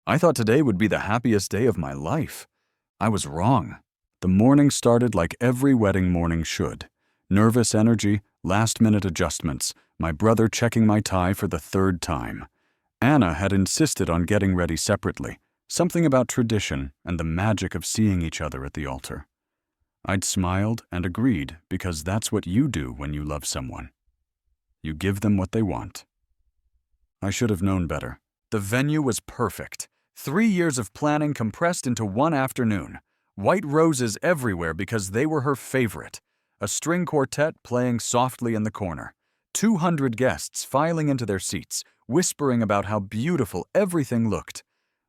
I thought today would be the happiest day of my life. I was wrong. The morning started like every wedding morning should. Nervous energy, last-minute adjustments, my brother checking my tie for the third time. Anna had insisted on getting ready separately, something about tradition and the magic of seeing each other at the altar. I'd smiled and agreed because that's what you do when you love someone. You give them what they want. I should have known better. The venue was perfect. 3 years of planning compressed into one afternoon. White roses everywhere because they were her favorite. A string quartet playing softly in the corner. 200 guests filing into their seats, whispering about how beautiful everything looked.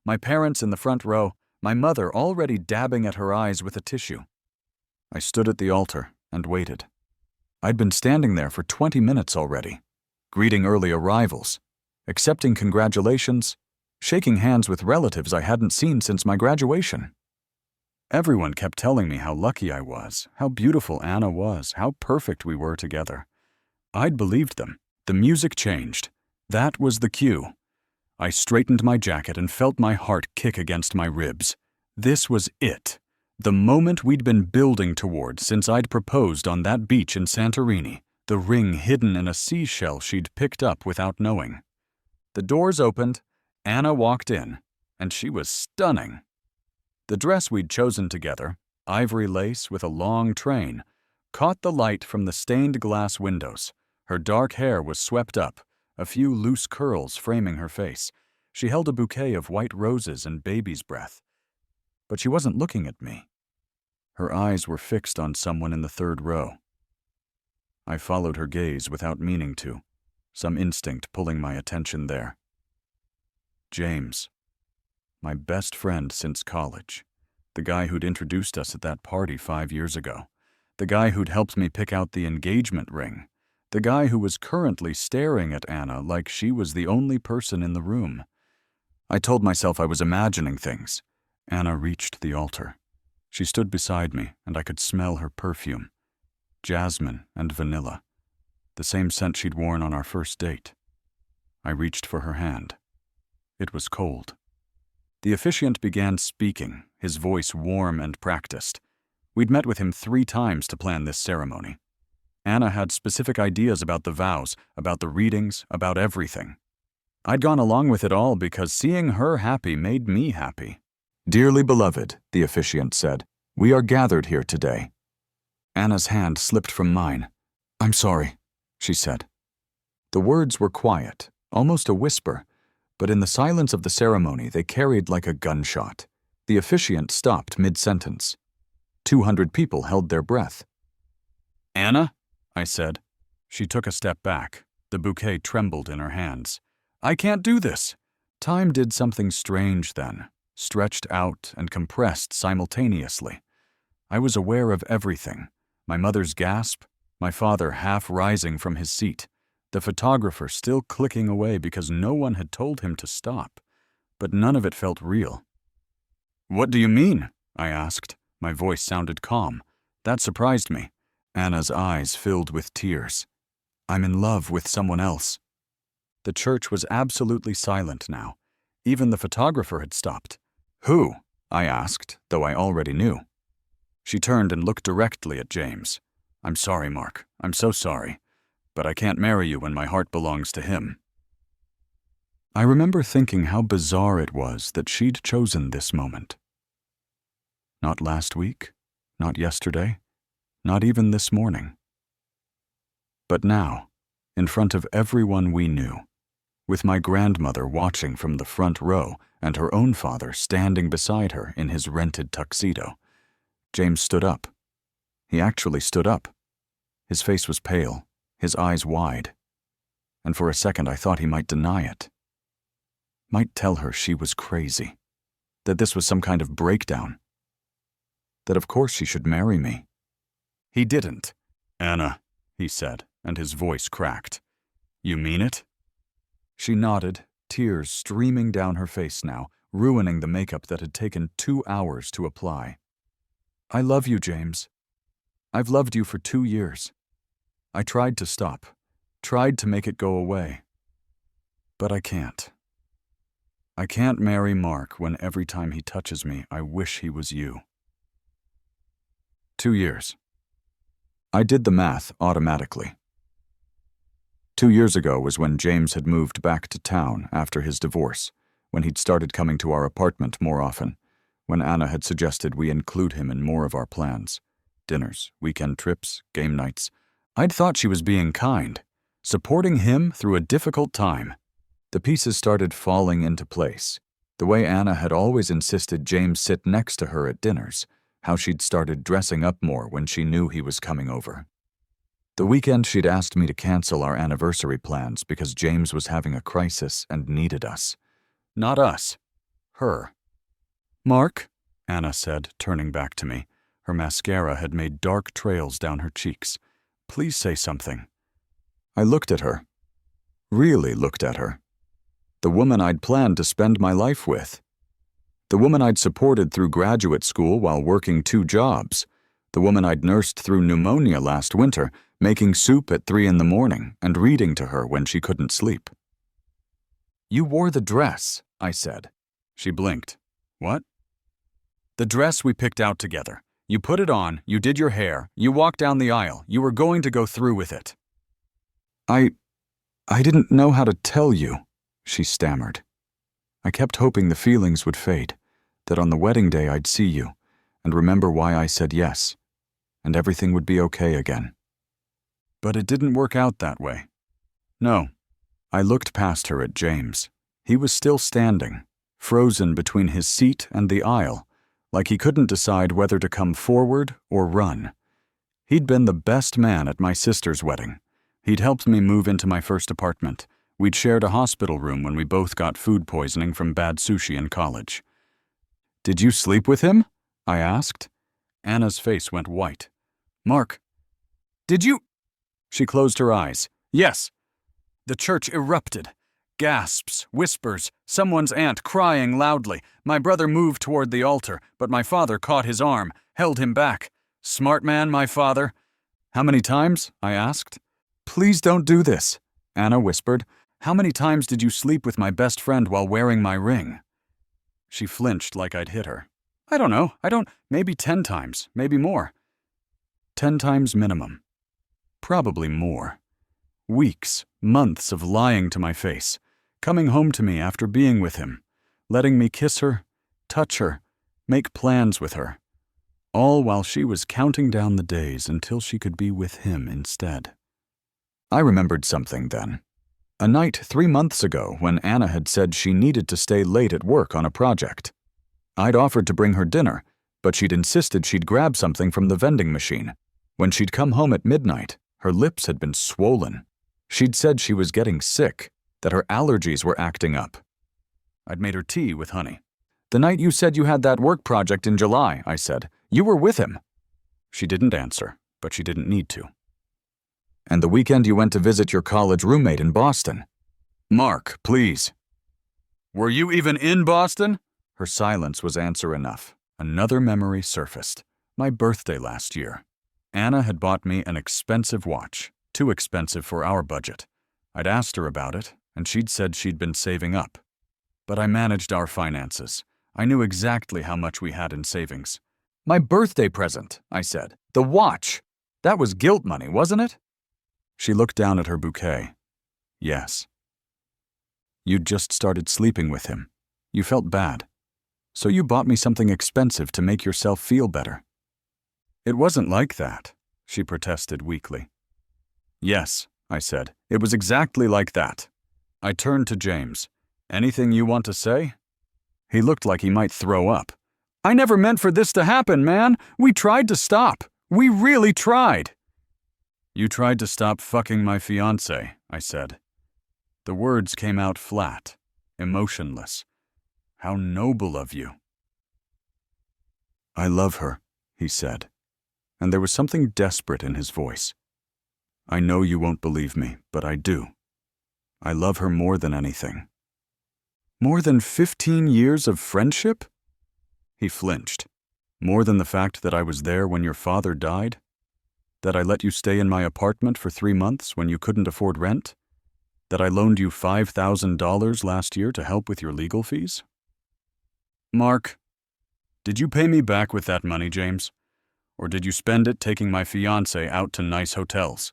My parents in the front row, my mother already dabbing at her eyes with a tissue. I stood at the altar and waited. I'd been standing there for 20 minutes already, greeting early arrivals, accepting congratulations, shaking hands with relatives I hadn't seen since my graduation. Everyone kept telling me how lucky I was, how beautiful Anna was, how perfect we were together. I'd believed them. The music changed. That was the cue. I straightened my jacket and felt my heart kick against my ribs. This was it. The moment we'd been building toward since I'd proposed on that beach in Santorini, the ring hidden in a seashell she'd picked up without knowing. The doors opened, Anna walked in, and she was stunning. The dress we'd chosen together, ivory lace with a long train, caught the light from the stained glass windows. Her dark hair was swept up, a few loose curls framing her face. She held a bouquet of white roses and baby's breath. But she wasn't looking at me. Her eyes were fixed on someone in the third row. I followed her gaze without meaning to, some instinct pulling my attention there. James. My best friend since college. The guy who'd introduced us at that party 5 years ago. The guy who'd helped me pick out the engagement ring. The guy who was currently staring at Anna like she was the only person in the room. I told myself I was imagining things. Anna reached the altar. She stood beside me, and I could smell her perfume. Jasmine and vanilla. The same scent she'd worn on our first date. I reached for her hand. It was cold. The officiant began speaking, his voice warm and practiced. We'd met with him 3 times to plan this ceremony. Anna had specific ideas about the vows, about the readings, about everything. I'd gone along with it all because seeing her happy made me happy. "Dearly beloved," the officiant said, "we are gathered here today." Anna's hand slipped from mine. "I'm sorry," she said. The words were quiet, almost a whisper, but in the silence of the ceremony they carried like a gunshot. The officiant stopped mid-sentence. 200 people held their breath. "Anna?" I said. She took a step back. The bouquet trembled in her hands. "I can't do this." Time did something strange then, stretched out and compressed simultaneously. I was aware of everything. My mother's gasp, my father half rising from his seat, the photographer still clicking away because no one had told him to stop, but none of it felt real. "What do you mean?" I asked. My voice sounded calm. That surprised me. Anna's eyes filled with tears. "I'm in love with someone else." The church was absolutely silent now. Even the photographer had stopped. "Who?" I asked, though I already knew. She turned and looked directly at James. "I'm sorry, Mark. I'm so sorry. But I can't marry you when my heart belongs to him." I remember thinking how bizarre it was that she'd chosen this moment. Not last week, not yesterday, not even this morning. But now, in front of everyone we knew, with my grandmother watching from the front row and her own father standing beside her in his rented tuxedo, James stood up. He actually stood up. His face was pale, his eyes wide, and for a second I thought he might deny it. Might tell her she was crazy, that this was some kind of breakdown, that of course she should marry me. He didn't. "Anna," he said, and his voice cracked. "You mean it?" She nodded, tears streaming down her face now, ruining the makeup that had taken 2 hours to apply. "I love you, James. I've loved you for 2 years. I tried to stop, tried to make it go away. But I can't. I can't marry Mark when every time he touches me, I wish he was you. 2 years. I did the math automatically. 2 years ago was when James had moved back to town after his divorce, when he'd started coming to our apartment more often, when Anna had suggested we include him in more of our plans. Dinners, weekend trips, game nights. I'd thought she was being kind, supporting him through a difficult time. The pieces started falling into place. The way Anna had always insisted James sit next to her at dinners, how she'd started dressing up more when she knew he was coming over. The weekend she'd asked me to cancel our anniversary plans because James was having a crisis and needed us. Not us. Her. Mark, Anna said, turning back to me. Her mascara had made dark trails down her cheeks. Please say something. I looked at her. Really looked at her. The woman I'd planned to spend my life with. The woman I'd supported through graduate school while working 2 jobs. The woman I'd nursed through pneumonia last winter, making soup at 3 a.m. and reading to her when she couldn't sleep. You wore the dress, I said. She blinked. What? The dress we picked out together. You put it on, you did your hair, you walked down the aisle, you were going to go through with it. I didn't know how to tell you, she stammered. I kept hoping the feelings would fade, that on the wedding day I'd see you, and remember why I said yes, and everything would be okay again. But it didn't work out that way. No. I looked past her at James. He was still standing, frozen between his seat and the aisle, like he couldn't decide whether to come forward or run. He'd been the best man at my sister's wedding. He'd helped me move into my first apartment. We'd shared a hospital room when we both got food poisoning from bad sushi in college. Did you sleep with him? I asked. Anna's face went white. Mark, did you? She closed her eyes. Yes. The church erupted. Gasps, whispers, someone's aunt crying loudly. My brother moved toward the altar, but my father caught his arm, held him back. Smart man, my father. How many times? I asked. Please don't do this, Anna whispered. How many times did you sleep with my best friend while wearing my ring? She flinched like I'd hit her. I don't know. Maybe 10 times, maybe more. 10 times minimum. Probably more. Weeks, months of lying to my face, coming home to me after being with him, letting me kiss her, touch her, make plans with her, all while she was counting down the days until she could be with him instead. I remembered something then. A night 3 months ago when Anna had said she needed to stay late at work on a project. I'd offered to bring her dinner, but she'd insisted she'd grab something from the vending machine. When she'd come home at midnight, her lips had been swollen. She'd said she was getting sick, that her allergies were acting up. I'd made her tea with honey. The night you said you had that work project in July, I said. You were with him. She didn't answer, but she didn't need to. And the weekend you went to visit your college roommate in Boston. Mark, please. Were you even in Boston? Her silence was answer enough. Another memory surfaced. My birthday last year. Anna had bought me an expensive watch, too expensive for our budget. I'd asked her about it, and she'd said she'd been saving up. But I managed our finances. I knew exactly how much we had in savings. My birthday present, I said. The watch. That was guilt money, wasn't it? She looked down at her bouquet. Yes. You'd just started sleeping with him. You felt bad. So you bought me something expensive to make yourself feel better. It wasn't like that, she protested weakly. Yes, I said. It was exactly like that. I turned to James. Anything you want to say? He looked like he might throw up. I never meant for this to happen, man. We tried to stop. We really tried. You tried to stop fucking my fiancé, I said. The words came out flat, emotionless. How noble of you. I love her, he said, and there was something desperate in his voice. I know you won't believe me, but I do. I love her more than anything. More than 15 years of friendship? He flinched. More than the fact that I was there when your father died? That I let you stay in my apartment for 3 months when you couldn't afford rent? That I loaned you $5,000 last year to help with your legal fees? Mark, did you pay me back with that money, James? Or did you spend it taking my fiancée out to nice hotels?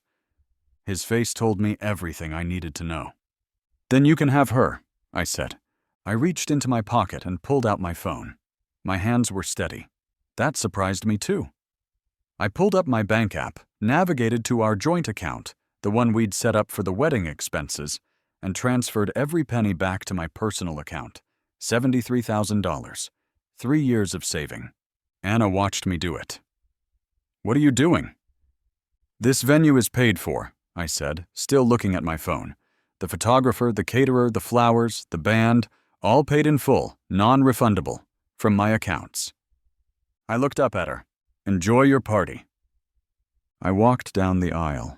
His face told me everything I needed to know. Then you can have her, I said. I reached into my pocket and pulled out my phone. My hands were steady. That surprised me too. I pulled up my bank app, navigated to our joint account, the one we'd set up for the wedding expenses, and transferred every penny back to my personal account. $73,000. 3 years of saving. Anna watched me do it. What are you doing? This venue is paid for, I said, still looking at my phone. The photographer, the caterer, the flowers, the band, all paid in full, non-refundable, from my accounts. I looked up at her. Enjoy your party. I walked down the aisle.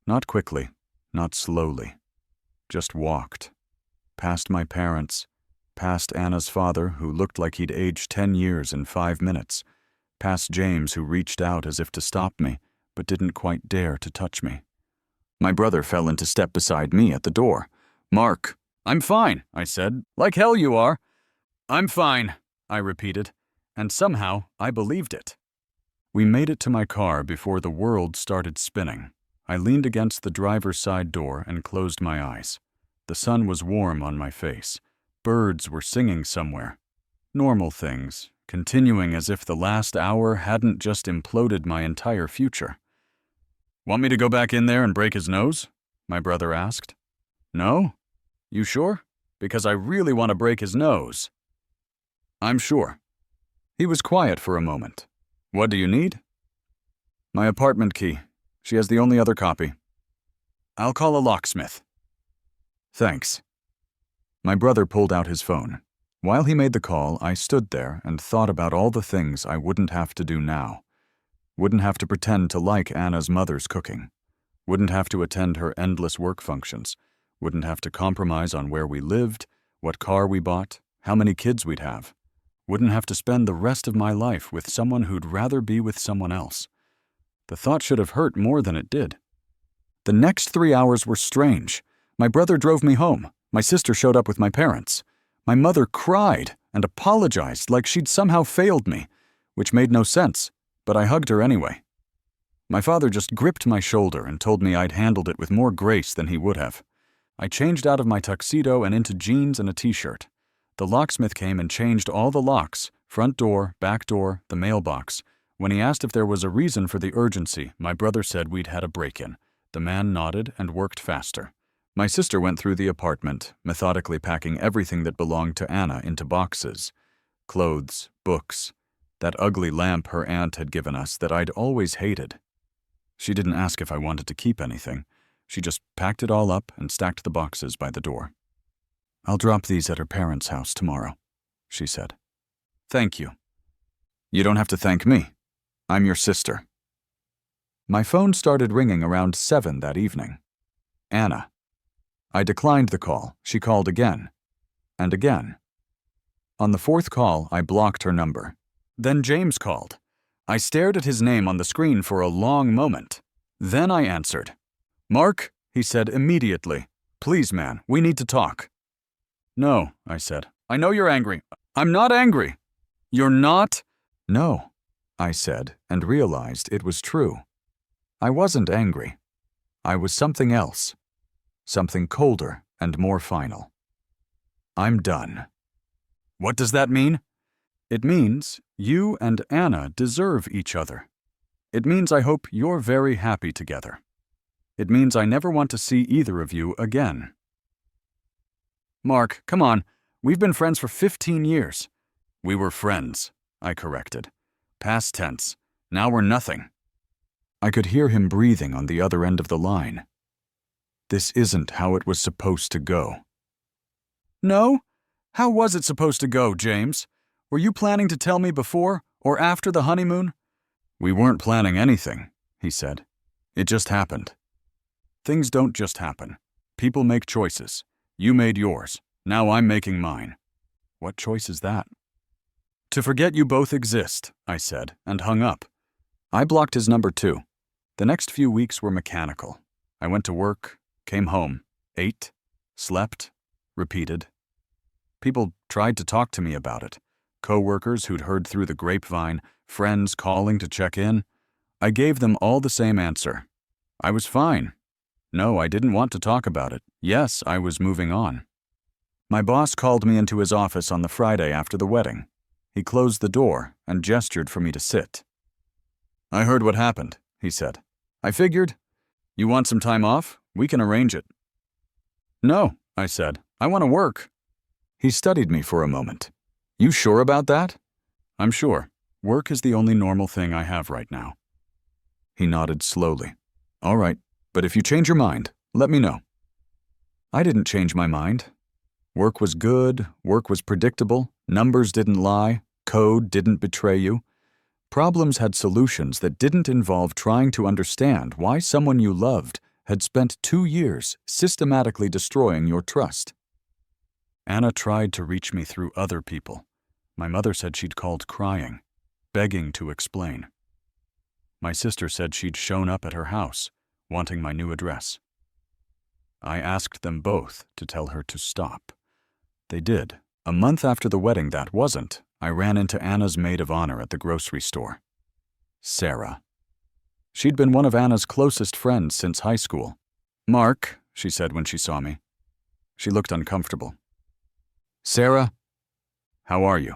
Not quickly, not slowly. Just walked. Past my parents, past Anna's father, who looked like he'd aged 10 years in 5 minutes, past James, who reached out as if to stop me, but didn't quite dare to touch me. My brother fell into step beside me at the door. Mark, I'm fine, I said. Like hell you are. I'm fine, I repeated, and somehow I believed it. We made it to my car before the world started spinning. I leaned against the driver's side door and closed my eyes. The sun was warm on my face. Birds were singing somewhere. Normal things, continuing as if the last hour hadn't just imploded my entire future. Want me to go back in there and break his nose? My brother asked. No? You sure? Because I really want to break his nose. I'm sure. He was quiet for a moment. What do you need? My apartment key. She has the only other copy. I'll call a locksmith. Thanks. My brother pulled out his phone. While he made the call, I stood there and thought about all the things I wouldn't have to do now. Wouldn't have to pretend to like Anna's mother's cooking. Wouldn't have to attend her endless work functions. Wouldn't have to compromise on where we lived, what car we bought, how many kids we'd have. Wouldn't have to spend the rest of my life with someone who'd rather be with someone else. The thought should have hurt more than it did. The next 3 hours were strange. My brother drove me home. My sister showed up with my parents. My mother cried and apologized like she'd somehow failed me, which made no sense, but I hugged her anyway. My father just gripped my shoulder and told me I'd handled it with more grace than he would have. I changed out of my tuxedo and into jeans and a t-shirt. The locksmith came and changed all the locks, front door, back door, the mailbox. When he asked if there was a reason for the urgency, my brother said we'd had a break-in. The man nodded and worked faster. My sister went through the apartment, methodically packing everything that belonged to Anna into boxes. Clothes, books, that ugly lamp her aunt had given us that I'd always hated. She didn't ask if I wanted to keep anything. She just packed it all up and stacked the boxes by the door. I'll drop these at her parents' house tomorrow, she said. Thank you. You don't have to thank me. I'm your sister. My phone started ringing around 7 that evening. Anna. I declined the call. She called again. And again. On the 4th call, I blocked her number. Then James called. I stared at his name on the screen for a long moment. Then I answered. Mark, he said immediately. Please, man, we need to talk. No, I said. I know you're angry. I'm not angry. You're not? No, I said, and realized it was true. I wasn't angry. I was something else. Something colder and more final. I'm done. What does that mean? It means you and Anna deserve each other. It means I hope you're very happy together. It means I never want to see either of you again. Mark, come on. We've been friends for 15 years. We were friends, I corrected. Past tense. Now we're nothing. I could hear him breathing on the other end of the line. This isn't how it was supposed to go. No? How was it supposed to go, James? Were you planning to tell me before or after the honeymoon? We weren't planning anything, he said. It just happened. Things don't just happen. People make choices. You made yours. Now I'm making mine. What choice is that? To forget you both exist, I said, and hung up. I blocked his number too. The next few weeks were mechanical. I went to work, came home, ate, Slept. Repeated. People tried to talk to me about it. Co-workers who'd heard through the grapevine, friends calling to check in. I gave them all the same answer. I was fine. No, I didn't want to talk about it. Yes, I was moving on. My boss called me into his office on the Friday after the wedding. He closed the door and gestured for me to sit. I heard what happened, he said. I figured, you want some time off? We can arrange it. No, I said. I want to work. He studied me for a moment. You sure about that? I'm sure. Work is the only normal thing I have right now. He nodded slowly. All right, but if you change your mind, let me know. I didn't change my mind. Work was good, work was predictable, numbers didn't lie, code didn't betray you. Problems had solutions that didn't involve trying to understand why someone you loved had spent 2 years systematically destroying your trust. Anna tried to reach me through other people. My mother said she'd called crying, begging to explain. My sister said she'd shown up at her house, wanting my new address. I asked them both to tell her to stop. They did. A month after the wedding that wasn't, I ran into Anna's maid of honor at the grocery store. Sarah. She'd been one of Anna's closest friends since high school. Mark, she said when she saw me. She looked uncomfortable. Sarah, how are you?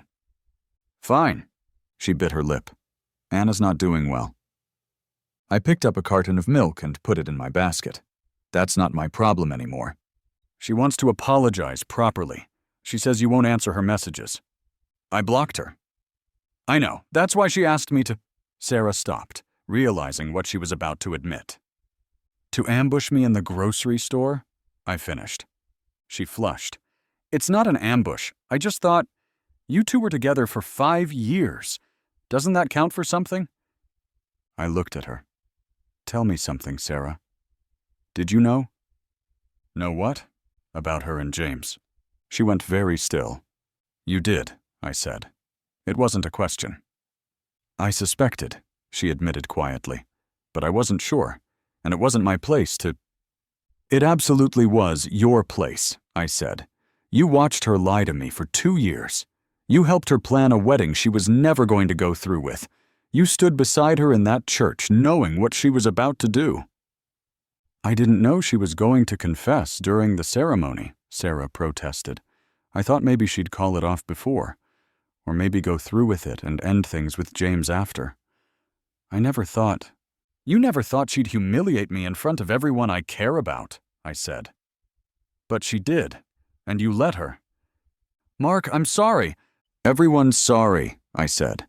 Fine. She bit her lip. Anna's not doing well. I picked up a carton of milk and put it in my basket. That's not my problem anymore. She wants to apologize properly. She says you won't answer her messages. I blocked her. I know, that's why she asked me to... Sarah stopped, realizing what she was about to admit. To ambush me in the grocery store? I finished. She flushed. It's not an ambush. I just thought, you two were together for 5 years. Doesn't that count for something? I looked at her. Tell me something, Sarah. Did you know? Know what? About her and James. She went very still. You did, I said. It wasn't a question. I suspected, she admitted quietly, but I wasn't sure, and it wasn't my place to... It absolutely was your place, I said. You watched her lie to me for 2 years. You helped her plan a wedding she was never going to go through with. You stood beside her in that church, knowing what she was about to do. I didn't know she was going to confess during the ceremony, Sarah protested. I thought maybe she'd call it off before, or maybe go through with it and end things with James after. I never thought... You never thought she'd humiliate me in front of everyone I care about, I said. But she did, and you let her. Mark, I'm sorry. Everyone's sorry, I said.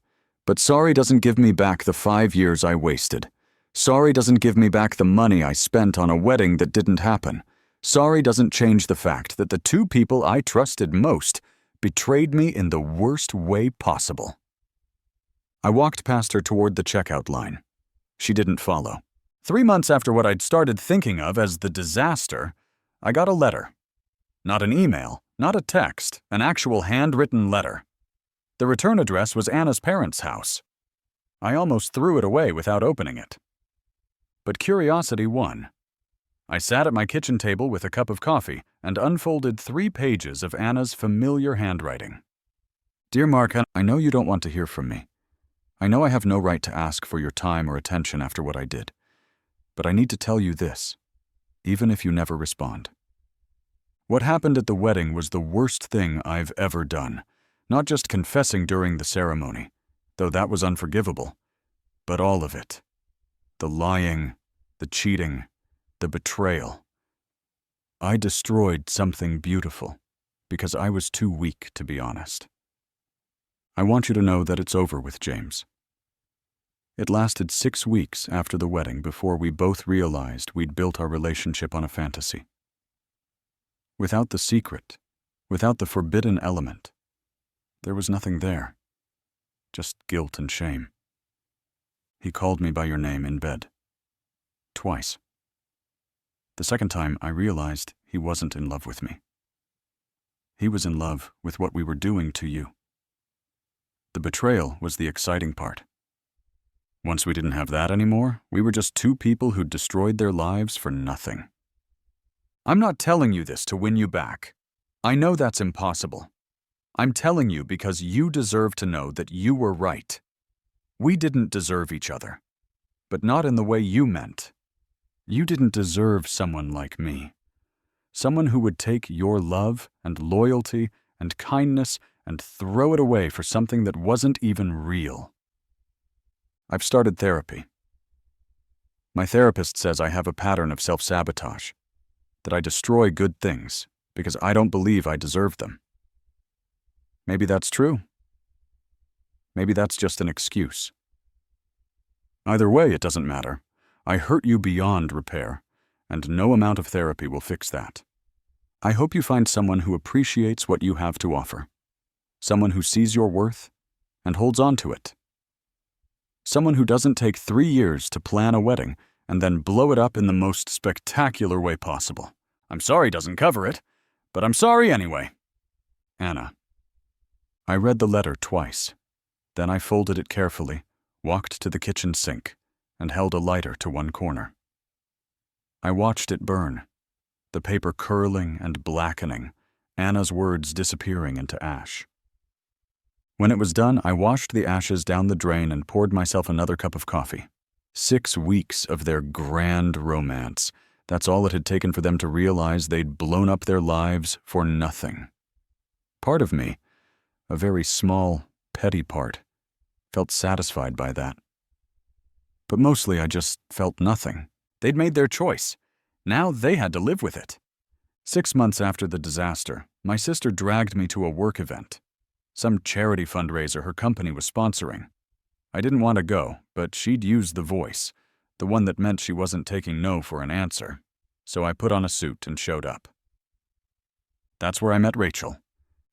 But sorry doesn't give me back the 5 years I wasted. Sorry doesn't give me back the money I spent on a wedding that didn't happen. Sorry doesn't change the fact that the 2 people I trusted most betrayed me in the worst way possible. I walked past her toward the checkout line. She didn't follow. 3 months after what I'd started thinking of as the disaster, I got a letter. Not an email, not a text, an actual handwritten letter. The return address was Anna's parents' house. I almost threw it away without opening it. But curiosity won. I sat at my kitchen table with a cup of coffee and unfolded 3 pages of Anna's familiar handwriting. Dear Mark, I know you don't want to hear from me. I know I have no right to ask for your time or attention after what I did. But I need to tell you this, even if you never respond. What happened at the wedding was the worst thing I've ever done. Not just confessing during the ceremony, though that was unforgivable, but all of it. The lying, the cheating, the betrayal. I destroyed something beautiful because I was too weak to be honest. I want you to know that it's over with James. It lasted 6 weeks after the wedding before we both realized we'd built our relationship on a fantasy. Without the secret, without the forbidden element, there was nothing there, just guilt and shame. He called me by your name in bed. Twice. The second time, I realized he wasn't in love with me. He was in love with what we were doing to you. The betrayal was the exciting part. Once we didn't have that anymore, we were just 2 people who'd destroyed their lives for nothing. I'm not telling you this to win you back. I know that's impossible. I'm telling you because you deserve to know that you were right. We didn't deserve each other, but not in the way you meant. You didn't deserve someone like me. Someone who would take your love and loyalty and kindness and throw it away for something that wasn't even real. I've started therapy. My therapist says I have a pattern of self-sabotage, that I destroy good things because I don't believe I deserve them. Maybe that's true. Maybe that's just an excuse. Either way, it doesn't matter. I hurt you beyond repair, and no amount of therapy will fix that. I hope you find someone who appreciates what you have to offer, someone who sees your worth and holds on to it. Someone who doesn't take 3 years to plan a wedding and then blow it up in the most spectacular way possible. I'm sorry doesn't cover it, but I'm sorry anyway. Anna. I read the letter twice. Then I folded it carefully, walked to the kitchen sink, and held a lighter to one corner. I watched it burn, the paper curling and blackening, Anna's words disappearing into ash. When it was done, I washed the ashes down the drain and poured myself another cup of coffee. 6 weeks of their grand romance. That's all it had taken for them to realize they'd blown up their lives for nothing. Part of me, a very small, petty part, felt satisfied by that. But mostly I just felt nothing. They'd made their choice. Now they had to live with it. 6 months after the disaster, my sister dragged me to a work event, some charity fundraiser her company was sponsoring. I didn't want to go, but she'd used the voice, the one that meant she wasn't taking no for an answer, so I put on a suit and showed up. That's where I met Rachel.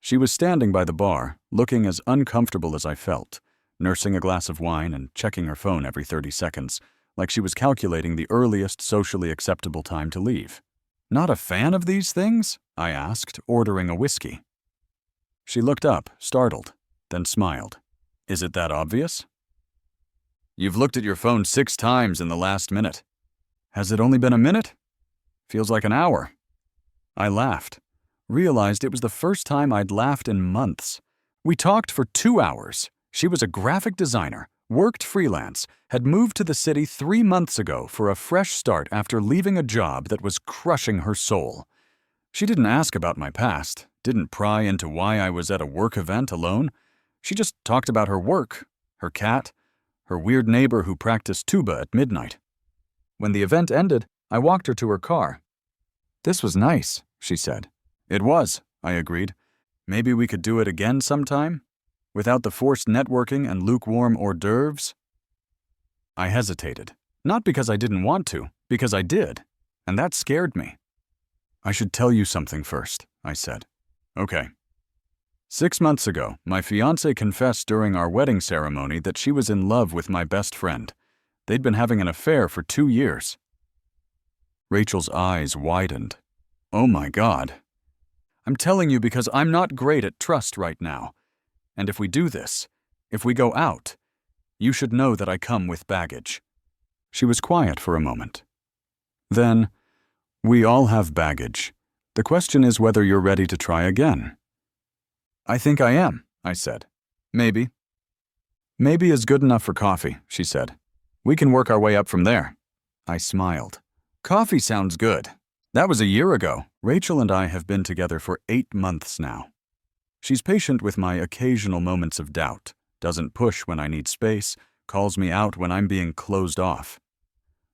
She was standing by the bar, looking as uncomfortable as I felt, nursing a glass of wine and checking her phone every 30 seconds, like she was calculating the earliest socially acceptable time to leave. Not a fan of these things? I asked, ordering a whiskey. She looked up, startled, then smiled. Is it that obvious? You've looked at your phone 6 times in the last minute. Has it only been a minute? Feels like an hour. I laughed, realized it was the first time I'd laughed in months. We talked for 2 hours. She was a graphic designer, worked freelance, had moved to the city 3 months ago for a fresh start after leaving a job that was crushing her soul. She didn't ask about my past, didn't pry into why I was at a work event alone. She just talked about her work, her cat, her weird neighbor who practiced tuba at midnight. When the event ended, I walked her to her car. This was nice, she said. It was, I agreed. Maybe we could do it again sometime? Without the forced networking and lukewarm hors d'oeuvres? I hesitated. Not because I didn't want to, because I did. And that scared me. I should tell you something first, I said. Okay. 6 months ago, my fiancée confessed during our wedding ceremony that she was in love with my best friend. They'd been having an affair for 2 years. Rachel's eyes widened. Oh my God. I'm telling you because I'm not great at trust right now. And if we do this, if we go out, you should know that I come with baggage. She was quiet for a moment. Then, we all have baggage. The question is whether you're ready to try again. I think I am, I said. Maybe. Maybe is good enough for coffee, she said. We can work our way up from there. I smiled. Coffee sounds good. That was a year ago. Rachel and I have been together for 8 months now. She's patient with my occasional moments of doubt, doesn't push when I need space, calls me out when I'm being closed off.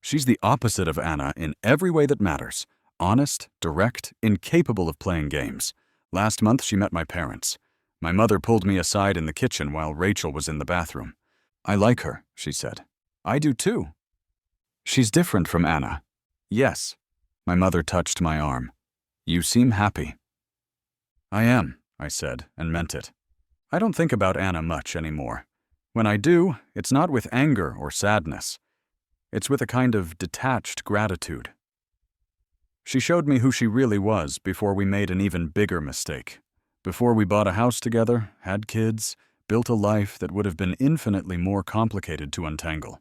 She's the opposite of Anna in every way that matters. Honest, direct, incapable of playing games. Last month she met my parents. My mother pulled me aside in the kitchen while Rachel was in the bathroom. I like her, she said. I do too. She's different from Anna. Yes. My mother touched my arm. You seem happy. I am, I said, and meant it. I don't think about Anna much anymore. When I do, it's not with anger or sadness. It's with a kind of detached gratitude. She showed me who she really was before we made an even bigger mistake. Before we bought a house together, had kids, built a life that would have been infinitely more complicated to untangle.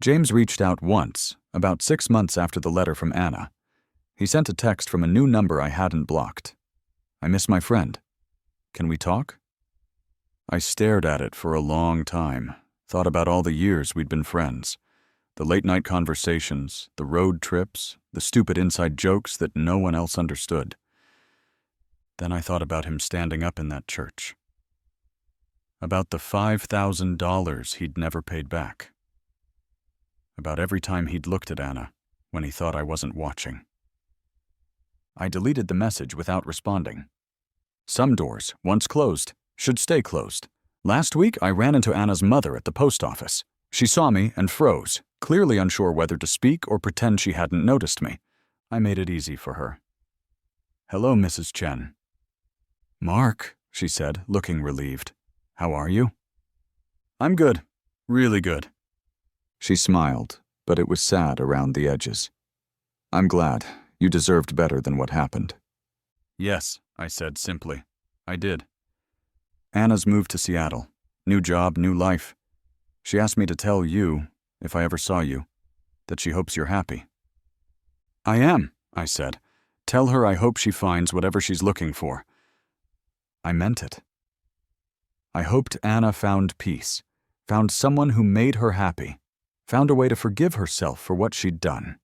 James reached out once, about 6 months after the letter from Anna. He sent a text from a new number I hadn't blocked. I miss my friend. Can we talk? I stared at it for a long time, thought about all the years we'd been friends. The late-night conversations, the road trips, the stupid inside jokes that no one else understood. Then I thought about him standing up in that church. About the $5,000 he'd never paid back. About every time he'd looked at Anna when he thought I wasn't watching. I deleted the message without responding. Some doors, once closed, should stay closed. Last week, I ran into Anna's mother at the post office. She saw me and froze, clearly unsure whether to speak or pretend she hadn't noticed me. I made it easy for her. "Hello, Mrs. Chen." "Mark," she said, looking relieved. "How are you?" "I'm good. Really good." She smiled, but it was sad around the edges. "I'm glad. You deserved better than what happened." "Yes," I said simply. "I did." Anna's moved to Seattle. New job, new life. She asked me to tell you, if I ever saw you, that she hopes you're happy. "I am," I said. "Tell her I hope she finds whatever she's looking for." I meant it. I hoped Anna found peace, found someone who made her happy, found a way to forgive herself for what she'd done.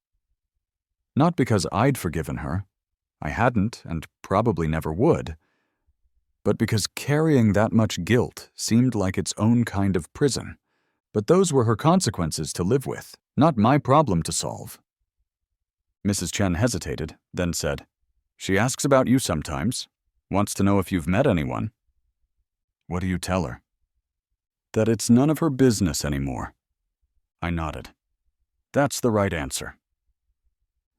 Not because I'd forgiven her. I hadn't, and probably never would. But because carrying that much guilt seemed like its own kind of prison. But those were her consequences to live with, not my problem to solve. Mrs. Chen hesitated, then said, "She asks about you sometimes. Wants to know if you've met anyone." "What do you tell her?" "That it's none of her business anymore." I nodded. "That's the right answer."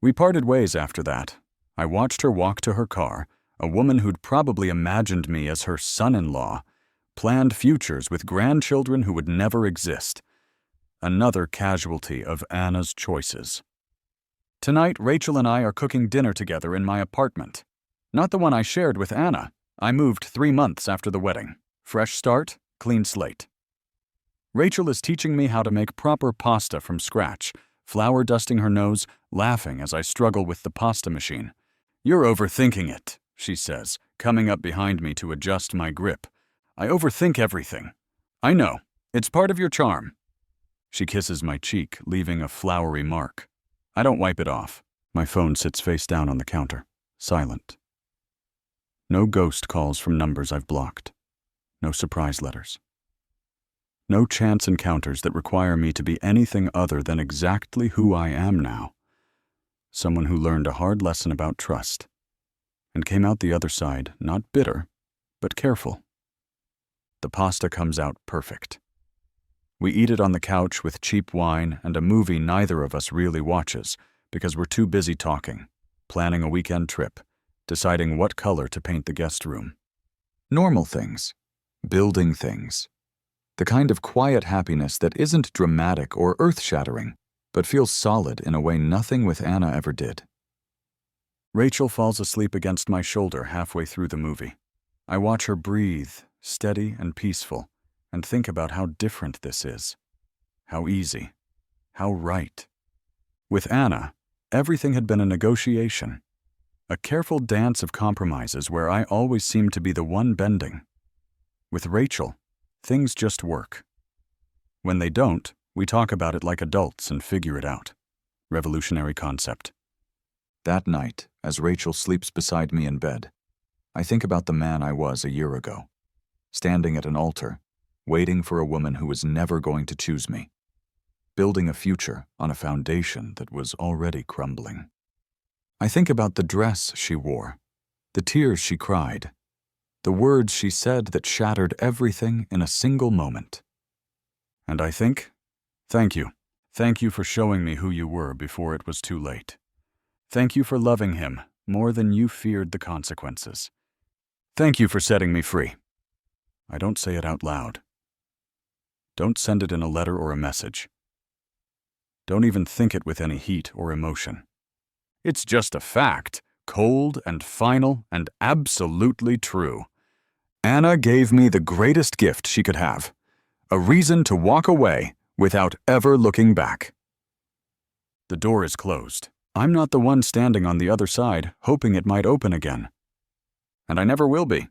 We parted ways after that. I watched her walk to her car, a woman who'd probably imagined me as her son-in-law, planned futures with grandchildren who would never exist. Another casualty of Anna's choices. Tonight, Rachel and I are cooking dinner together in my apartment. Not the one I shared with Anna. I moved 3 months after the wedding. Fresh start, clean slate. Rachel is teaching me how to make proper pasta from scratch, flour dusting her nose, laughing as I struggle with the pasta machine. "You're overthinking it," she says, coming up behind me to adjust my grip. "I overthink everything." "I know. It's part of your charm." She kisses my cheek, leaving a floury mark. I don't wipe it off. My phone sits face down on the counter, silent. No ghost calls from numbers I've blocked. No surprise letters. No chance encounters that require me to be anything other than exactly who I am now. Someone who learned a hard lesson about trust and came out the other side not bitter, but careful. The pasta comes out perfect. We eat it on the couch with cheap wine and a movie neither of us really watches because we're too busy talking, planning a weekend trip, deciding what color to paint the guest room. Normal things. Building things. The kind of quiet happiness that isn't dramatic or earth-shattering, but feels solid in a way nothing with Anna ever did. Rachel falls asleep against my shoulder halfway through the movie. I watch her breathe, steady and peaceful, and think about how different this is. How easy. How right. With Anna, everything had been a negotiation. A careful dance of compromises where I always seemed to be the one bending. With Rachel, things just work. When they don't, we talk about it like adults and figure it out. Revolutionary concept. That night, as Rachel sleeps beside me in bed, I think about the man I was a year ago, standing at an altar, waiting for a woman who was never going to choose me, building a future on a foundation that was already crumbling. I think about the dress she wore, the tears she cried, the words she said that shattered everything in a single moment. And I think, thank you. Thank you for showing me who you were before it was too late. Thank you for loving him more than you feared the consequences. Thank you for setting me free. I don't say it out loud. Don't send it in a letter or a message. Don't even think it with any heat or emotion. It's just a fact, cold and final and absolutely true. Anna gave me the greatest gift she could have, a reason to walk away without ever looking back. The door is closed. I'm not the one standing on the other side, hoping it might open again. And I never will be.